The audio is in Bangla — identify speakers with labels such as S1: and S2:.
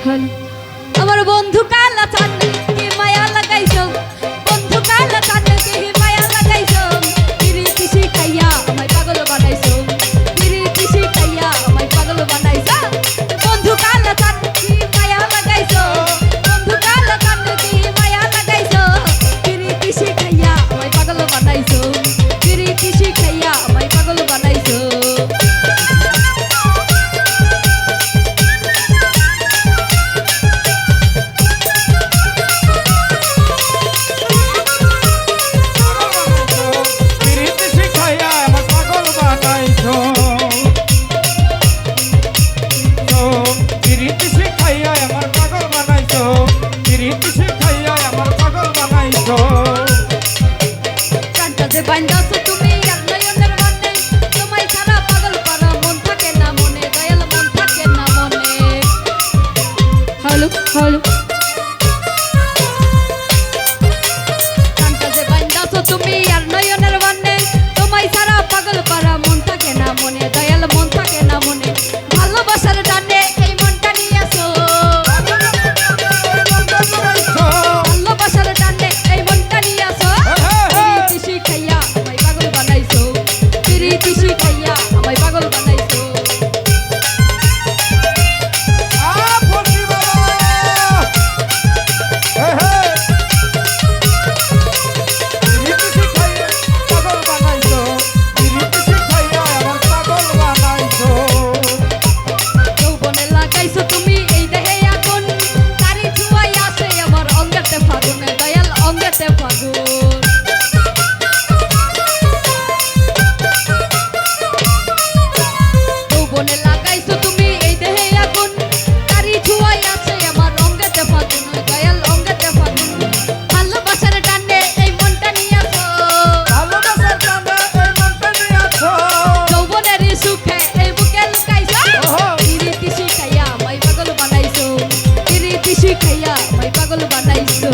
S1: আমার বন্ধু কালা চাঁদে কি মায়া লাগাইছো, বন্ধু কালা চাঁদে কি মায়া লাগাইছো, পিরিতি শিখাইয়া আমায় পাগল বানাইছো, পিরিতি শিখাইয়া আমায় পাগল বানাইছো। বন্ধু কালা চাঁদে কি মায়া লাগাইছো, বন্ধু কালা চাঁদে কি মায়া লাগাইছো, পিরিতি শিখাইয়া আমায় পাগল বানাইছো, পিরিতি শিখাইয়া আমায় পাগল বানাইছো। বান্দাছো তুমি নয়নের মনে, তোমায় ছাড়া পাগল পারা মন থাকে না মনে, দয়াল মন থাকে না মনে। হ্যালো হ্যালো কান্তা যে বান্দাছো তুমি আর নয়নের মনে, তোমায় ছাড়া পাগল পারা মন থাকে না মনে, দয়াল মন থাকে না মনে। ভালোবাসার টানে এই মনটা নিয়েছো, ভালোবাসার টানে এই মনটা নিয়েছো, পিরিতি শিখাইয়া আমায় পাগল বানাইছো, পিরিতি শিখাইয়া আমায় পাগল বানাইছো। যৌবনে লাগাইছো তুমি এই দেহে আগুন, তারি ধুয়াই আসে আমার অঙ্গেতে ফাগুন, দয়াল অঙ্গেতে ফাগুন। যৌবনে লাগাইছো তুমি এই দেহে আগুন, তারি ধুয়াই আসে আমার অঙ্গেতে ফাগুন, দয়াল অঙ্গেতে ফাগুন। ভালোবাসার টানে এই মনটা নিয়েছো, যৌবনের সুখে এই বুকে লুকাইছো, পিরিতি শিখাইয়া আমায় পাগল বানাইছো, পিরিতি শিখাইয়া আমায় পাগল বানাইছো।